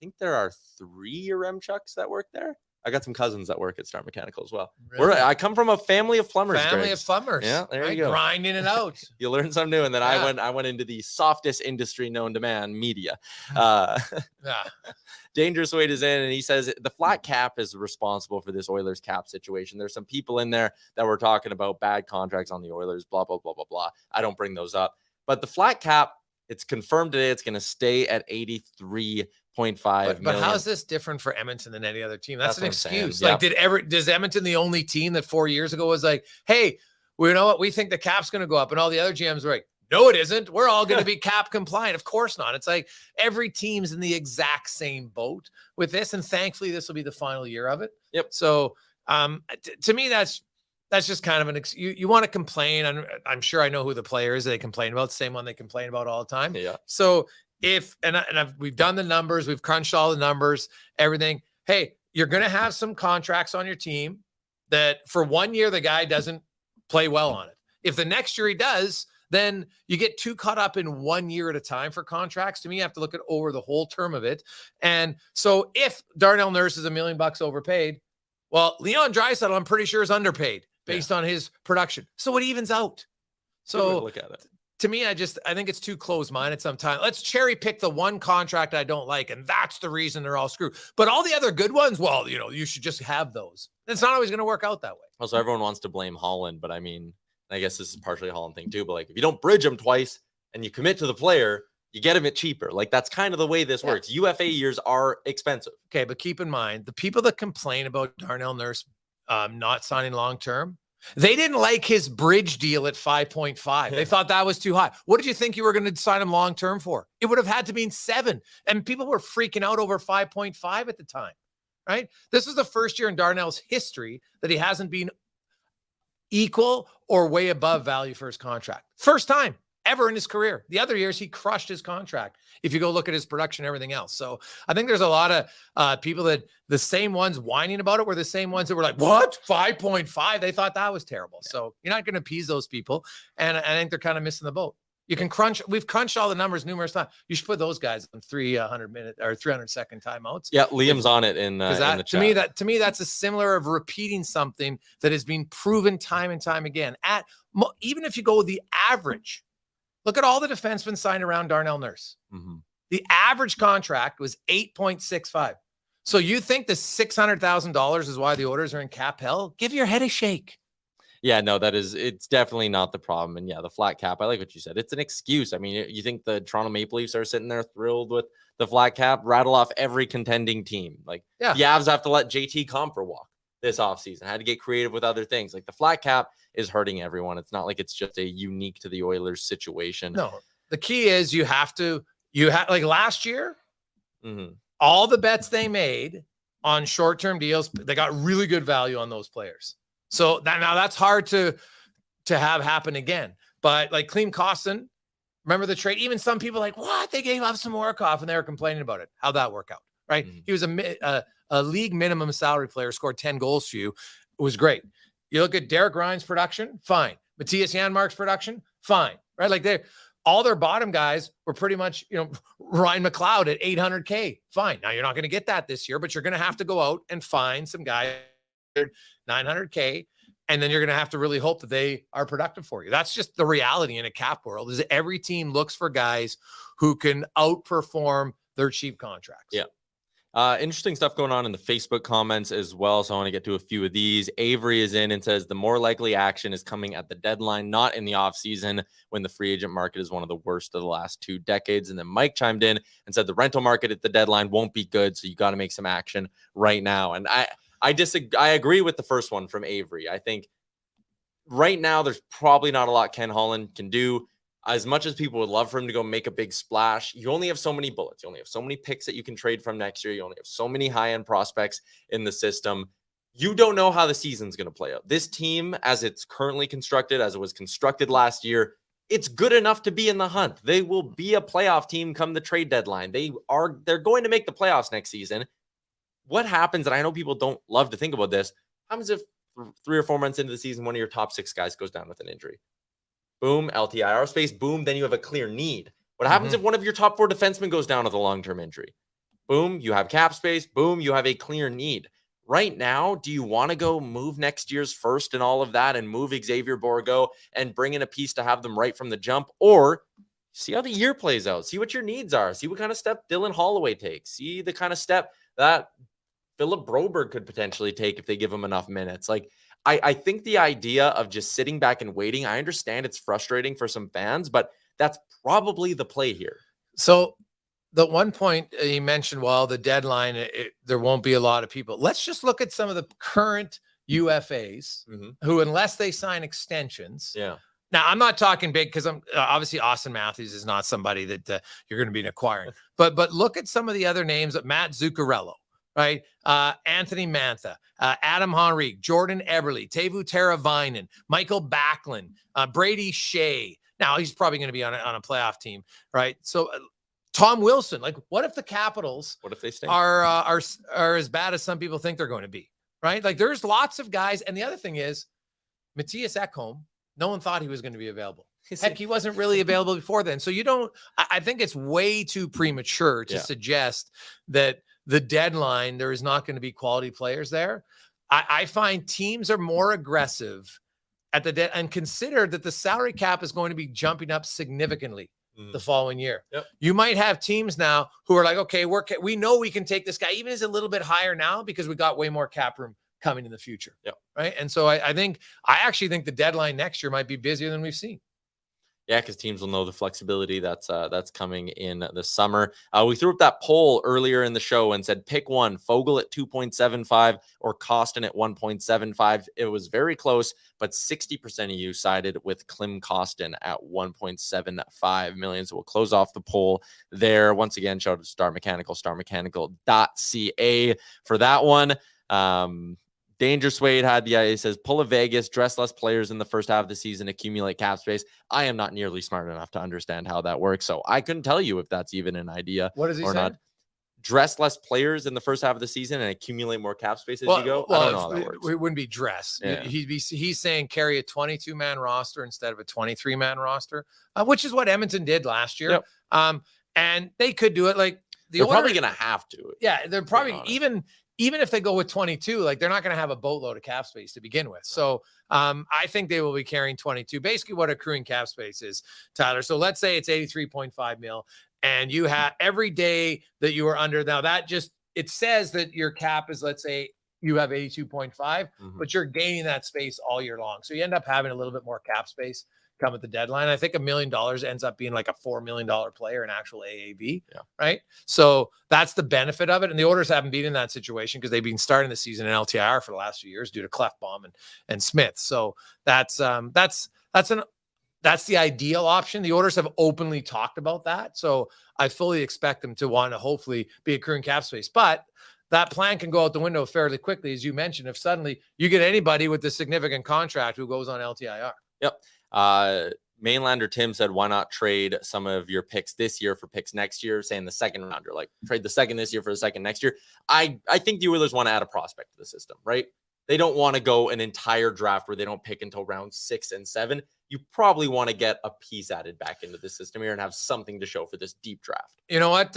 think there are 3 Yaremchuks that work there. I got some cousins that work at Star Mechanical as well. Really? I come from a family of plumbers. Yeah, there you go. Grinding it out. You learn something new. And then I went into the softest industry known to man, media. Dangerous Wade is in, and he says the flat cap is responsible for this Oilers cap situation. There's some people in there that were talking about bad contracts on the Oilers, blah, blah, blah, blah, blah. I don't bring those up. But the flat cap, it's confirmed today it's going to stay at 83.5 million. But how is this different for Edmonton than any other team? That's an excuse. Like, does Edmonton, the only team that 4 years ago was like, hey, well, you know what? We think the cap's going to go up. And all the other GMs were like, no, it isn't. We're all going to be cap compliant. Of course not. It's like every team's in the exact same boat with this. And thankfully, this will be the final year of it. Yep. So to me, that's just kind of you want to complain. I'm sure I know who the player is they complain about. The same one they complain about all the time. Yeah. So we've done the numbers, we've crunched all the numbers, everything. Hey, you're going to have some contracts on your team that for 1 year, the guy doesn't play well on it. If the next year he does, then you get too caught up in 1 year at a time for contracts. To me, you have to look at over the whole term of it. And so if Darnell Nurse is $1 million overpaid, well, Leon Draisaitl, I'm pretty sure, is underpaid based on his production. So it evens out. So look at it. To me, I think it's too close-minded sometimes. Let's cherry pick the one contract I don't like, and that's the reason they're all screwed. But all the other good ones, well, you should just have those. It's not always going to work out that way. Also, everyone wants to blame Holland, but I mean, I guess this is partially a Holland thing too. But like, if you don't bridge them twice and you commit to the player, you get him at cheaper. Like, that's kind of the way this works. UFA years are expensive. Okay, but keep in mind, the people that complain about Darnell Nurse not signing long-term, they didn't like his bridge deal at 5.5. They thought that was too high. What did you think you were going to sign him long-term for? It would have had to be 7. And people were freaking out over 5.5 at the time, right? This is the first year in Darnell's history that he hasn't been equal or way above value for his contract. First time ever in his career. The other years, he crushed his contract. If you go look at his production and everything else. So I think there's a lot of people that the same ones whining about it were the same ones that were like, what? 5.5? They thought that was terrible. So you're not going to appease those people. And I think they're kind of missing the boat. You can crunch. We've crunched all the numbers numerous times. You should put those guys on 300-minute or 300-second timeouts. Yeah, Liam's on it in the chat. To me, that's a similar of repeating something that has been proven time and time again. Even if you go with the average, look at all the defensemen signed around Darnell Nurse. Mm-hmm. The average contract was 8.65. So you think the $600,000 is why the Oilers are in cap hell? Give your head a shake. Yeah, no, it's definitely not the problem. And yeah, the flat cap, I like what you said. It's an excuse. I mean, you think the Toronto Maple Leafs are sitting there thrilled with the flat cap? Rattle off every contending team. Like, the Avs have to let JT Compher walk this offseason. Had to get creative with other things. Like, the flat cap is hurting everyone. It's not like it's just a unique to the Oilers situation. No, the key is you have like last year, mm-hmm. all the bets they made on short-term deals, they got really good value on those players. So now that's hard to have happen again. But like Klim Kostin, remember the trade? Even some people like, what? They gave up some Samorikov and they were complaining about it. How'd that work out? Right? Mm-hmm. He was a league minimum salary player, scored 10 goals for you. It was great. You look at Derek Ryan's production, fine. Matthias Janmark's production, fine. Right? Like all their bottom guys were pretty much, Ryan McLeod at $800K. Fine. Now you're not going to get that this year, but you're going to have to go out and find some guys $900K, and then you're going to have to really hope that they are productive for you. That's just the reality in a cap world, is that every team looks for guys who can outperform their cheap contracts. Yeah. Interesting stuff going on in the Facebook comments as well. So I want to get to a few of these. Avery is in and says the more likely action is coming at the deadline, not in the offseason when the free agent market is one of the worst of the last 2 decades. And then Mike chimed in and said the rental market at the deadline won't be good. So you got to make some action right now. And I disagree. I agree with the first one from Avery. I think right now there's probably not a lot Ken Holland can do. As much as people would love for him to go make a big splash, you only have so many bullets. You only have so many picks that you can trade from next year. You only have so many high-end prospects in the system. You don't know how the season's going to play out. This team, as it's currently constructed, as it was constructed last year, it's good enough to be in the hunt. They will be a playoff team come the trade deadline. They're going to make the playoffs next season. What happens, and I know people don't love to think about this, happens if 3 or 4 months into the season, one of your top 6 guys goes down with an injury? Boom, LTIR space, boom, then you have a clear need. What happens if one of your top 4 defensemen goes down with a long-term injury? Boom, you have cap space, boom, you have a clear need. Right now, do you want to go move next year's first and all of that and move Xavier Bourgault and bring in a piece to have them right from the jump? Or see how the year plays out, see what your needs are, see what kind of step Dylan Holloway takes, see the kind of step that Philip Broberg could potentially take if they give him enough minutes. Like, I think the idea of just sitting back and waiting, I understand it's frustrating for some fans, but that's probably the play here. So the one point you mentioned, the deadline, there won't be a lot of people. Let's just look at some of the current UFAs who, unless they sign extensions. Yeah. Now, I'm not talking big because I'm obviously Austin Matthews is not somebody that you're going to be acquiring. But look at some of the other names, Matt Zuccarello. Right. Anthony Mantha, Adam Henrique, Jordan Eberle, Teuvo Teravainen, Michael Backlund, Brady Shea. Now he's probably going to be on a playoff team. Right. So Tom Wilson, like, what if the Capitals, what if they stay? are as bad as some people think they're going to be? Right. Like, there's lots of guys. And the other thing is Matthias Ekholm, no one thought he was going to be available. Heck, he wasn't really available before then. So I think it's way too premature to suggest that the deadline, there is not going to be quality players there. I find teams are more aggressive at the and consider that the salary cap is going to be jumping up significantly the following year. Yep. You might have teams now who are like, okay, we know we can take this guy, even as a little bit higher now, because we got way more cap room coming in the future. Yep. Right. And so I actually think the deadline next year might be busier than we've seen. Yeah, because teams will know the flexibility that's coming in the summer. We threw up that poll earlier in the show and said pick one, Fogle at 2.75 or Costen at 1.75. It was very close, but 60% of you sided with Klim Kostin at 1.75 million. So we'll close off the poll there. Once again, shout out to Star Mechanical, starmechanical.ca for that one. Danger Suede he says, pull a Vegas, dress less players in the first half of the season, accumulate cap space. I am not nearly smart enough to understand how that works, so I couldn't tell you if that's even an idea. What is he saying? Not. dress less players in the first half of the season and accumulate more cap space as you go? I don't know how that works. It wouldn't be dress. Yeah. He's saying carry a 22-man roster instead of a 23-man roster, which is what Edmonton did last year. Yep. And they could do it. Like they're probably going to have to. Yeah, they're probably even if they go with 22, like they're not going to have a boatload of cap space to begin with. So I think they will be carrying 22. Basically, what accruing cap space is, Tyler. So let's say it's 83.5 mil. And you have every day that you are under. Now it says that your cap is, let's say you have 82.5, but you're gaining that space all year long. So you end up having a little bit more cap space come at the deadline. I think $1 million ends up being like a $4 million player in actual AAV. Yeah. Right. So that's the benefit of it. And the Oilers haven't been in that situation because they've been starting the season in LTIR for the last few years due to Clefbaum and Smith. So that's the ideal option. The Oilers have openly talked about that. So I fully expect them to want to hopefully be accruing cap space. But that plan can go out the window fairly quickly, as you mentioned, if suddenly you get anybody with a significant contract who goes on LTIR. Yep. Mainlander Tim said, why not trade some of your picks this year for picks next year, saying the second rounder, like trade the second this year for the second next year. I think the Oilers want to add a prospect to the system, right? They don't want to go an entire draft where they don't pick until round 6 and 7. You probably want to get a piece added back into the system here and have something to show for this deep draft. You know what,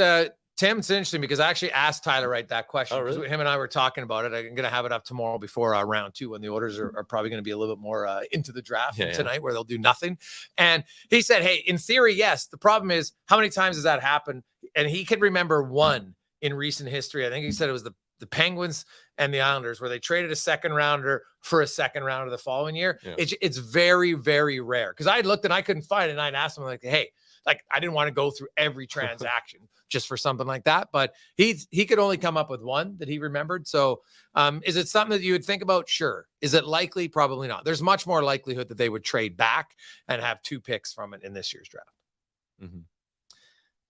Tim, it's interesting because I actually asked Tyler Wright that question. Oh, really? Him and I were talking about it. I'm going to have it up tomorrow before round 2 when the Oilers are probably going to be a little bit more into the draft tonight where they'll do nothing. And he said, hey, in theory, yes. The problem is how many times has that happened? And he could remember one in recent history. I think he said it was the Penguins and the Islanders where they traded a second rounder for a second rounder the following year. Yeah. It's very, very rare. Because I looked and I couldn't find it. And I'd asked him like, hey, like I didn't want to go through every transaction just for something like that. But he could only come up with one that he remembered. So is it something that you would think about? Sure. Is it likely? Probably not. There's much more likelihood that they would trade back and have 2 picks from it in this year's draft. Mm-hmm.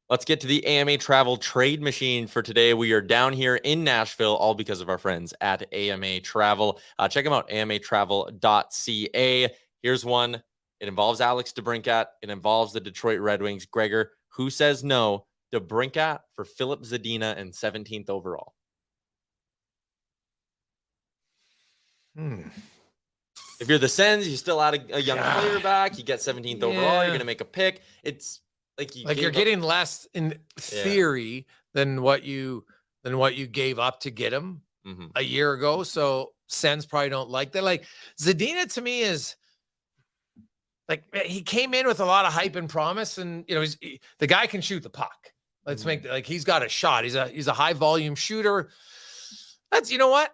Let's get to the AMA Travel Trade Machine for today. We are down here in Nashville, all because of our friends at AMA Travel. Check them out, amatravel.ca. Here's one. It involves Alex DeBrincat. It involves the Detroit Red Wings. Gregor, who says no? DeBrincat for Philip Zadina and 17th overall. If you're the Sens, you still add a young player back. You get 17th overall. You're going to make a pick. It's like you're getting less in theory than what you gave up to get him a year ago. So Sens probably don't like that. Like Zadina to me is like he came in with a lot of hype and promise, and you know the guy can shoot the puck. Let's make like he's got a shot. He's a high volume shooter. That's Can I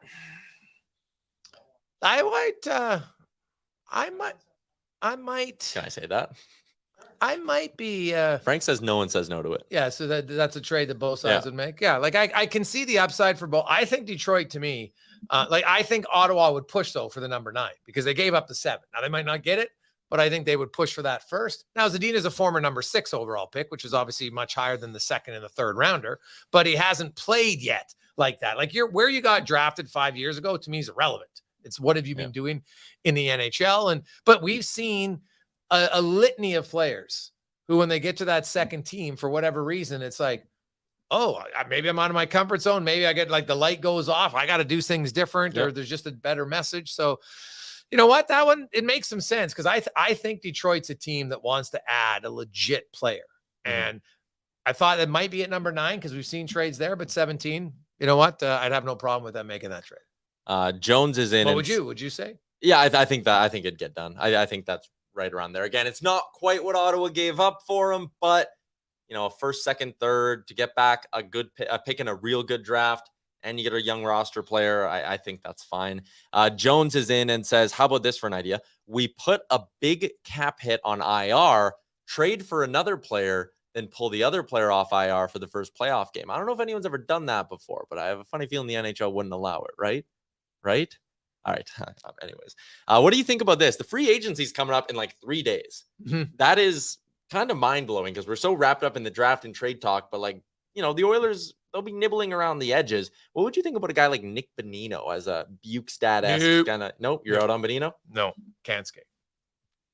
say that? I might be. Frank says no one says no to it. Yeah, so that's a trade that both sides would make. Yeah, like I can see the upside for both. I think Detroit, to me, I think Ottawa would push though for the number 9 because they gave up the 7. Now they might not get it, but I think they would push for that first. Now Zadina is a former number 6 overall pick, which is obviously much higher than the second and the third rounder, but he hasn't played yet like that. Like where you got drafted 5 years ago to me is irrelevant. It's what have you been doing in the NHL, but we've seen a litany of players who, when they get to that second team, for whatever reason, it's like, oh, maybe I'm out of my comfort zone. Maybe I get like the light goes off. I got to do things different or there's just a better message. So you know what, that one, it makes some sense. Cause I think Detroit's a team that wants to add a legit player. And I thought it might be at number 9 cause we've seen trades there, but 17, you know what? I'd have no problem with them making that trade. Jones is in. What would you say? Yeah, I think it'd get done. I think that's right around there. Again, it's not quite what Ottawa gave up for him, but you know, a first, second, third to get back a good pick in a real good draft, and you get a young roster player. I think that's fine. Jones is in and says, how about this for an idea? We put a big cap hit on IR, trade for another player, then pull the other player off IR for the first playoff game. I don't know if anyone's ever done that before, but I have a funny feeling the NHL wouldn't allow it, right? All right. Anyways, what do you think about this? The free agency is coming up in like 3 days. That is kind of mind blowing because we're so wrapped up in the draft and trade talk. But like, you know, the Oilers, they'll be nibbling around the edges. What would you think about a guy like Nick Bonino as a Bukestad-esque kind of? Nope, you're out on Bonino. No, can't skate.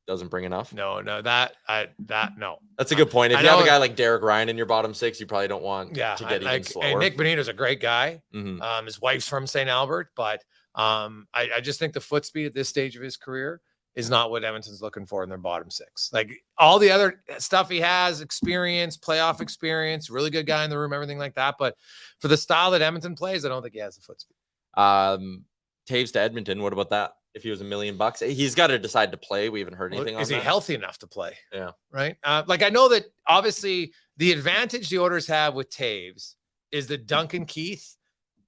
doesn't bring enough. No. That's a good point. If you have a guy like Derek Ryan in your bottom six, you probably don't want to get even slower. And Nick Bonito's a great guy. His wife's from St. Albert, but I just think the foot speed at this stage of his career is not what Edmonton's looking for in their bottom six. Like all the other stuff he has, experience, playoff experience, really good guy in the room, everything like that. But for the style that Edmonton plays, I don't think he has the foot speed. Taves to Edmonton. What about that? If he was $1 million, he's got to decide to play. We haven't heard anything on that. Is he healthy enough to play? Yeah. Right. Like I know that obviously the advantage the Oilers have with Taves is that Duncan Keith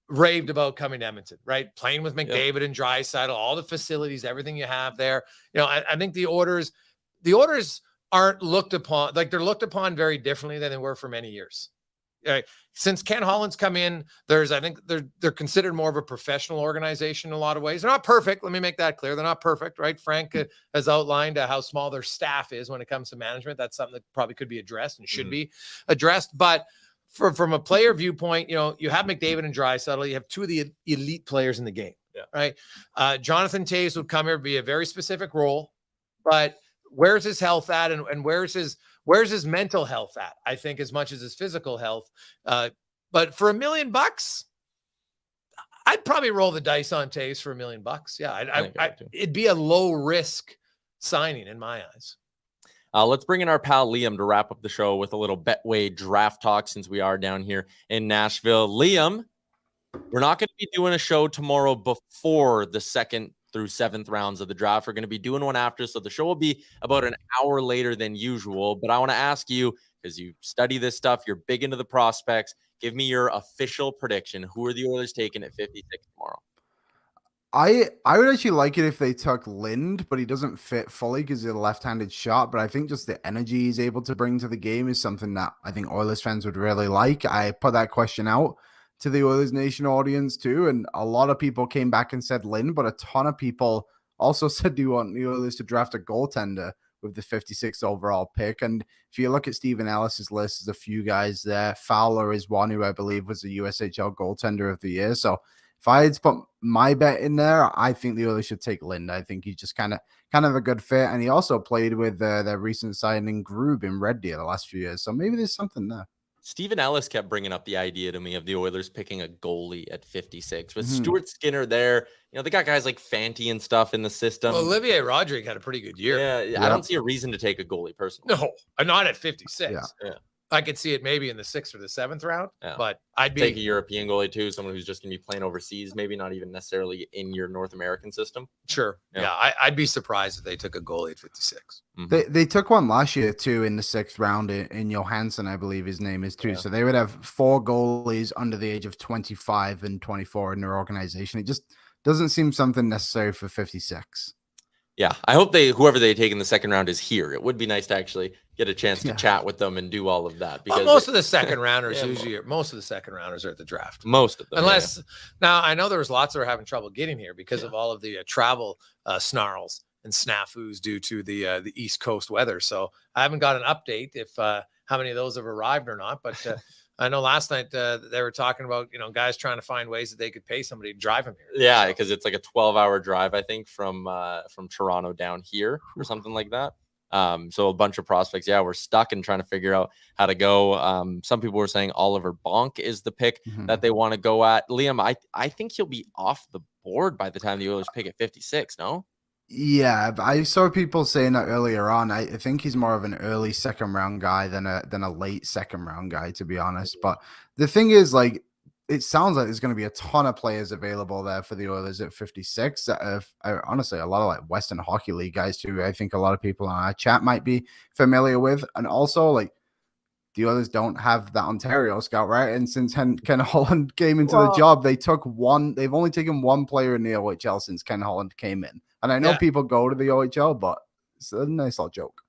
raved about coming to Edmonton, right? Playing with McDavid and Draisaitl, all the facilities, everything you have there. You know, I think the Oilers aren't looked upon, like they're looked upon very differently than they were for many years. Since Ken Holland's come in, I think they're considered more of a professional organization in a lot of ways. They're not perfect. Let me make that clear. They're not perfect, right? Frank has outlined how small their staff is when it comes to management. That's something that probably could be addressed and should be addressed. But from a player viewpoint, you know, you have McDavid and Draisaitl. You have two of the elite players in the game, right? Jonathan Taves would come here, be a very specific role, but where's his health at, and where's his mental health at? I think as much as his physical health. But for $1 million, I'd probably roll the dice on Taves for $1 million. Yeah, it'd be a low risk signing in my eyes. Let's bring in our pal Liam to wrap up the show with a little Betway draft talk since we are down here in Nashville. Liam, we're not going to be doing a show tomorrow before the 2nd through 7th rounds of the draft. We're going to be doing one after, so the show will be about an hour later than usual. But I want to ask you, because you study this stuff, you're big into the prospects, give me your official prediction. Who are the Oilers taking at 56 tomorrow? I would actually like it if they took Lind, but he doesn't fit fully because he's a left-handed shot. But I think just the energy he's able to bring to the game is something that I think Oilers fans would really like. I put that question out to the Oilers Nation audience too, and a lot of people came back and said Lind, but a ton of people also said, do you want the Oilers to draft a goaltender with the 56th overall pick? And if you look at Stephen Ellis's list, there's a few guys there. Fowler is one who I believe was the USHL goaltender of the year. So if I had to put my bet in there, I think the Oilers should take Lind. I think he's just kind of a good fit. And he also played with their recent signing Grube in Red Deer the last few years. So maybe there's something there. Stephen Ellis kept bringing up the idea to me of the Oilers picking a goalie at 56. With Stuart Skinner there, you know, they got guys like Fanti and stuff in the system. Well, Olivier Rodrigue had a pretty good year. Yeah. I don't see a reason to take a goalie personally. No, not at 56. Yeah. I could see it maybe in the 6th or the 7th round, but I'd take a European goalie too, someone who's just going to be playing overseas, maybe not even necessarily in your North American system. Sure. Yeah. I'd be surprised if they took a goalie at 56. They took one last year too in the 6th round in Johansson, I believe his name is too. Yeah. So they would have 4 goalies under the age of 25 and 24 in their organization. It just doesn't seem something necessary for 56. Yeah, I hope whoever they take in the 2nd round is here. It would be nice to actually get a chance to chat with them and do all of that. Because most of the 2nd rounders most of the 2nd rounders are at the draft. Most of them, unless now I know there was lots that are having trouble getting here because of all of the travel snarls and snafus due to the East Coast weather. So I haven't got an update if how many of those have arrived or not, but. I know last night they were talking about, you know, guys trying to find ways that they could pay somebody to drive them here. Yeah, because it's like a 12-hour drive, I think, from Toronto down here or something like that. So a bunch of prospects, we're stuck and trying to figure out how to go. Some people were saying Oliver Bonk is the pick that they want to go at. Liam, I think he'll be off the board by the time the Oilers pick at 56, no? Yeah, I saw people saying that earlier on. I think he's more of an early 2nd round guy than a late 2nd round guy, to be honest. But the thing is, like, it sounds like there's going to be a ton of players available there for the Oilers at 56. Honestly, a lot of like Western Hockey League guys too. I think a lot of people on our chat might be familiar with, and also like the Oilers don't have that Ontario scout, right? And since Ken Holland came into the job, they've only taken 1 player in the OHL since Ken Holland came in. And I know people go to the OHL, but it's a nice little joke.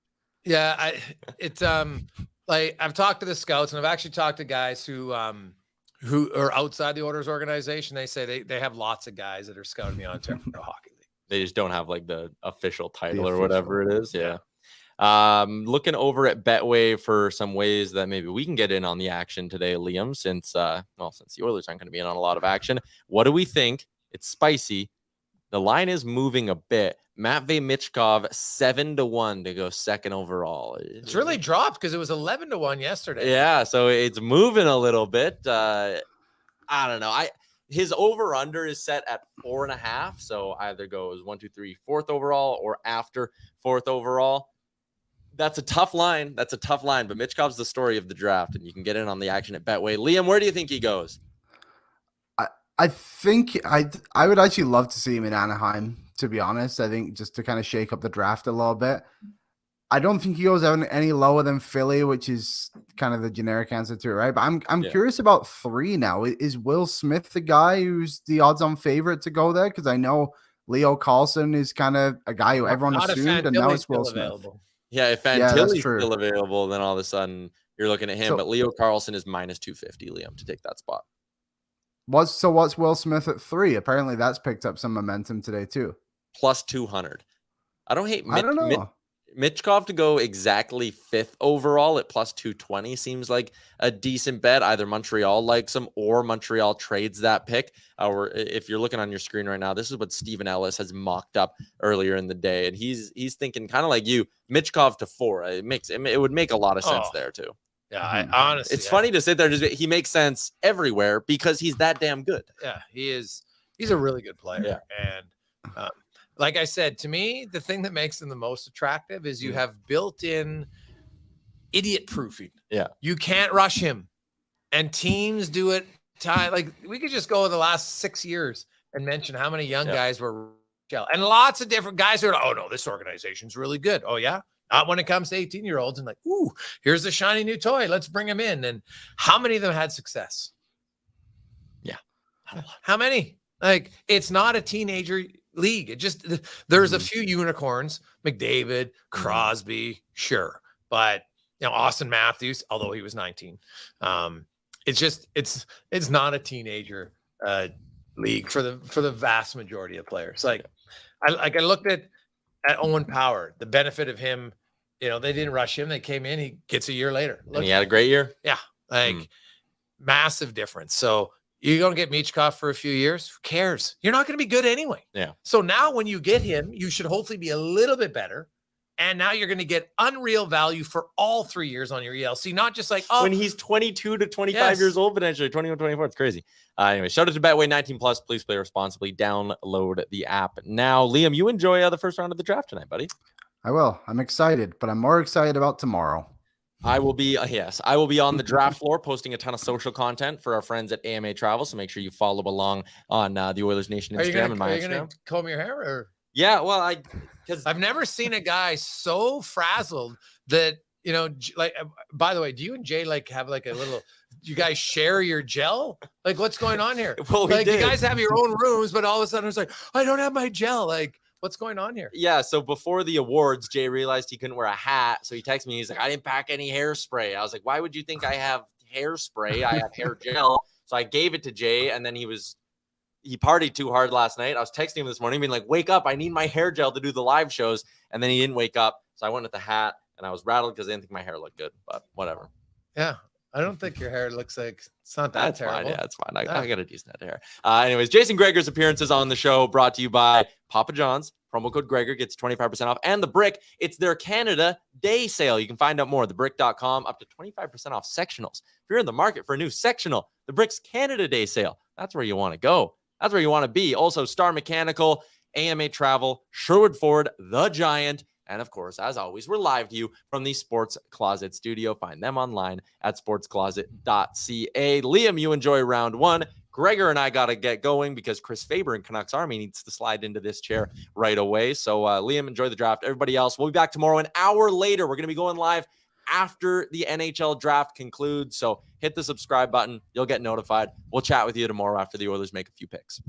Yeah, it's like I've talked to the scouts, and I've actually talked to guys who are outside the Oilers organization. They say they have lots of guys that are scouting the Ontario Hockey League. They just don't have like the official title or whatever it is. Yeah. Looking over at Betway for some ways that maybe we can get in on the action today, Liam, since the Oilers aren't going to be in on a lot of action. What do we think? It's spicy. The line is moving a bit. Matvei Michkov 7-1 to go second overall. It's really dropped because it was 11-1 yesterday. Yeah, so it's moving a little bit. I don't know. His over-under is set at 4.5. So either goes 1, 2, 3, 4th overall or after 4th overall. That's a tough line. But Michkov's the story of the draft, and you can get in on the action at Betway. Liam, where do you think he goes? I think I would actually love to see him in Anaheim, to be honest. I think just to kind of shake up the draft a little bit. I don't think he goes any lower than Philly, which is kind of the generic answer to it, right? But I'm curious about 3 now. Is Will Smith the guy who's the odds-on favorite to go there? Because I know Leo Carlson is kind of a guy who everyone assumed, and now it's Will Smith. Available. Yeah, if Fantilli's still available, then all of a sudden you're looking at him. But Leo Carlson is minus 250, Liam, to take that spot. What's Will Smith at 3? Apparently that's picked up some momentum today too. Plus 200. I don't hate I don't know. Michkov to go exactly 5th overall at plus 220 seems like a decent bet. Either Montreal likes him or Montreal trades that pick. Or if you're looking on your screen right now, this is what Stephen Ellis has mocked up earlier in the day. And he's thinking kind of like you, Michkov to 4. It would make a lot of sense there too. Yeah, I honestly, it's funny to sit there. He makes sense everywhere because he's that damn good. Yeah, he is. He's a really good player. Yeah. And like I said, to me, the thing that makes him the most attractive is you have built-in idiot proofing. Yeah, you can't rush him, and teams do it. Like we could just go in the last 6 years and mention how many young guys were, and lots of different guys who are. Oh no, this organization's really good. Oh yeah. Not when it comes to 18-year-olds and like, ooh, here's the shiny new toy. Let's bring him in. And how many of them had success? Yeah. How many? Like, it's not a teenager league. It just, there's a few unicorns, McDavid, Crosby, sure. But, Austin Matthews, although he was 19. It's just, it's not a teenager league for the vast majority of players. Like, I looked at Owen Power, the benefit of him, they didn't rush him. They came in, he gets a year later. And he had a great year. Yeah. Massive difference. So you're going to get Michkov for a few years. Who cares? You're not going to be good anyway. Yeah. So now when you get him, you should hopefully be a little bit better. And now you're going to get unreal value for all 3 years on your ELC, not just like, when he's 22 to 25 years old, potentially 21, 24. It's crazy. Anyway, shout out to Betway 19+. Please play responsibly. Download the app now. Liam, you enjoy the first round of the draft tonight, buddy. I will. I'm excited, but I'm more excited about tomorrow. I will be on the draft floor posting a ton of social content for our friends at AMA Travel. So make sure you follow along on the Oilers Nation Instagram and my Instagram. Are you going to comb your hair or? Yeah, well, because I've never seen a guy so frazzled that, like, by the way, do you and Jay have like a little, do you guys share your gel? Like, what's going on here? Well, you guys have your own rooms, but all of a sudden it's like, I don't have my gel. Like, what's going on here? Yeah. So before the awards, Jay realized he couldn't wear a hat. So he texted me. He's like, I didn't pack any hairspray. I was like, why would you think I have hairspray? I have hair gel. So I gave it to Jay, and then he partied too hard last night. I was texting him this morning being like, wake up. I need my hair gel to do the live shows. And then he didn't wake up. So I went with the hat, and I was rattled because I didn't think my hair looked good, but whatever. Yeah. I don't think your hair looks like it's not that terrible. Fine. Yeah, it's fine. I got a decent head of hair. Anyways, Jason Gregor's appearances on the show brought to you by Papa John's. Promo code Gregor gets 25% off. And The Brick, it's their Canada Day sale. You can find out more at thebrick.com, up to 25% off sectionals. If you're in the market for a new sectional, The Brick's Canada Day sale. That's where you want to go. That's where you want to be. Also, Star Mechanical, AMA Travel, Sherwood Ford, The Giant, and of course, as always, we're live to you from the Sports Closet studio. Find them online at sportscloset.ca. Liam, you enjoy round 1. Gregor and I got to get going because Chris Faber in Canucks Army needs to slide into this chair right away. So, Liam, enjoy the draft. Everybody else, we'll be back tomorrow an hour later. We're going to be going live after the NHL draft concludes. So hit the subscribe button. You'll get notified. We'll chat with you tomorrow after the Oilers make a few picks.